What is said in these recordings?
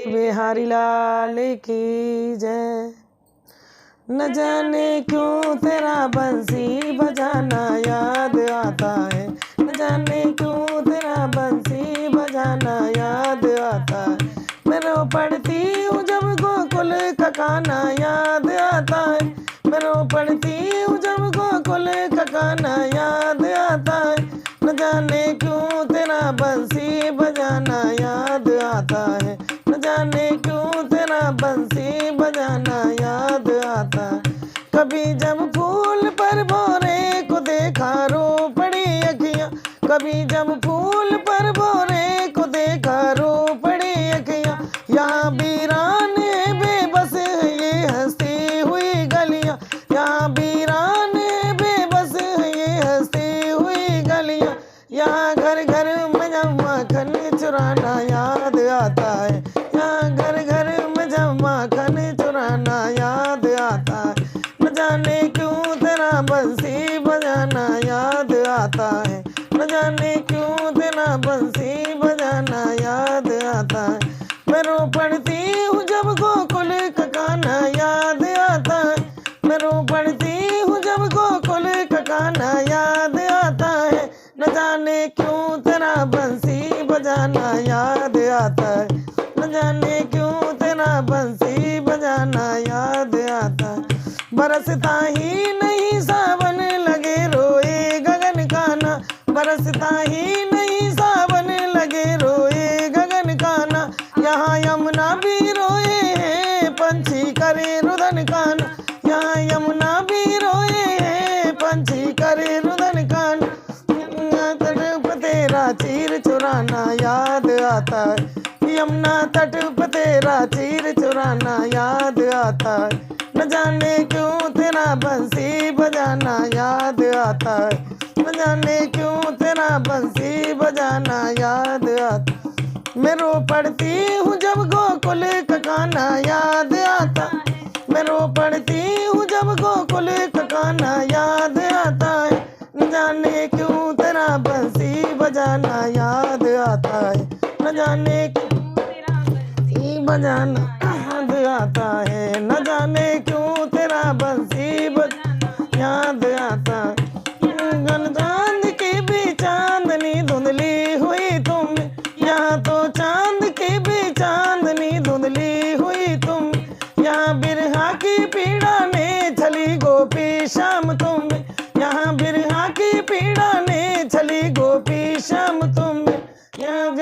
बिहारी लाल की जय। न जाने क्यों तेरा बंसी बजाना याद आता है, न जाने क्यों तेरा बंसी बजाना याद आता है। मैं रो पड़ती हूँ जब गोकुल का गाना याद आता है, मैं रो पड़ती हूँ जब गोकुल का गाना याद आता है। न जाने क्यों तेरा बंसी बजाना याद आता है, न जाने क्यों तेरा बंसी बजाना याद आता है। कभी जब फूल पर भोरे को देखा रो पड़ी अखियाँ, कभी जब फूल पर भोरे को देखा रो पड़ी अखियाँ। यहाँ वीरान है बेबस है ये हंसती हुई गलियाँ, यहाँ वीरान है बेबस है ये हंसती हुई गलियाँ। यहाँ घर घर में जब माखन चुराना याद आता है, यहाँ घर घर में जब माखन चुराना याद आता है। न जाने क्यों तेरा बंसी बजाना याद आता है, न जाने क्यों तेरा बंसी बजाना याद आता है। मैं रो पड़ती हूँ जब गोकुल का गाना याद आता है, मैं रो पड़ती हूँ जब गोकुल का गाना याद आता है। न जाने क्यों तेरा बंसी बजाना याद आता है, न जाने क्यों तेरा बंसी बजाना याद आता है। बरसता ही नहीं सावन लगे रोए गगन काना, बरसता ही नहीं सावन लगे रोए गगन काना। यहाँ यमुना भी रोए हैं पंछी करे रुदन काना, यहाँ यमुना भी रोए हैं पंछी करे रुदन काना। तट पर तेरा चीर चुराना याद आता है, यमुना तट पर तेरा चीर चुराना याद आता है। न जाने क्यों तेरा बंसी बजाना याद आता है, न जाने क्यों तेरा बंसी बजाना याद आता। मैं रो पड़ती हूँ जब गोकुल का गाना याद आता, मैं रो पड़ती हूँ जब गोकुल का गाना याद आता है। न जाने क्यों तेरा बंसी बजाना याद आता है, न जाने क्यों तेरा बंसी बजाना याद आता है, न जाने क्यों तेरा बंसी बजाना याद आता है। चांद की भी चांदनी धुंधली हुई तुम, यहाँ तो चांद की भी चांदनी धुंधली हुई तुम। यहाँ बिरहा की पीड़ा ने छली गोपी श्याम तुम, यहाँ बिरहा की पीड़ा ने छली गोपी श्याम तुम। यहाँ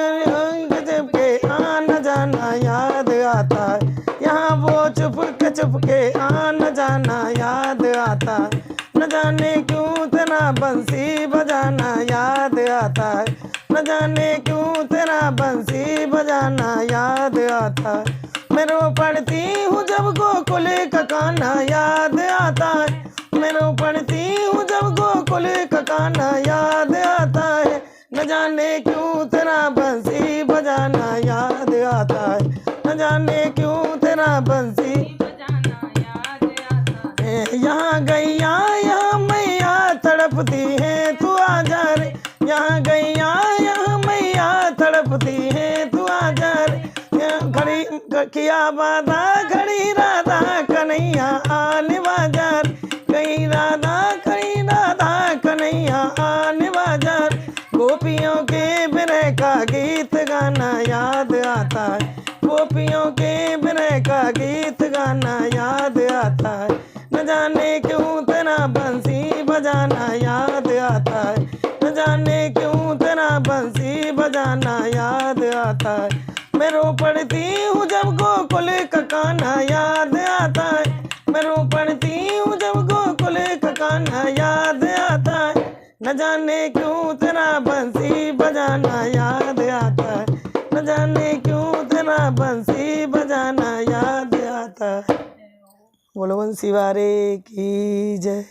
गजब के आना जाना याद आता है, यहाँ वो चुप के आना जाना याद आता है। न जाने क्यों तेरा बंसी बजाना याद आता है, न जाने क्यों तेरा बंसी बजाना याद आता है। मैं रो पड़ती हूँ जब गोकुल का गाना याद आता है, मैं रो पड़ती हूँ जब गोकुल का गाना याद आता है। न जाने क्यों तेरा बंसी बजाना याद आता है, न जाने क्यों तेरा बंसी बजाना याद आता है। यहाँ गैया यहाँ मैया तड़पती है तू आजा रे, यहाँ गैया यहाँ मैया तड़पती है तू आजा रे। घड़ी किया वादा घड़ी राधा कन्हैया आने बाजार, कहीं राधा कन्हैया आने बाजार। गोपियों के विरह का गीत गाना याद आता है, गोपियों के विरह का गीत गाना याद आता है। न जाने क्यों तेरा बंसी बजाना याद आता है, न जाने क्यों तेरा बंसी बजाना याद आता है। मैं रो पड़ती हूँ जब गोकुल का गाना याद आता है, मैं रो पड़ती हूँ जब गोकुल का गाना याद आता है। न जाने क्यों तेरा बंसी बजाना याद आता है, न जाने क्यों तेरा बंसी बजाना याद आता है। बोलो बंसी वारे की जय।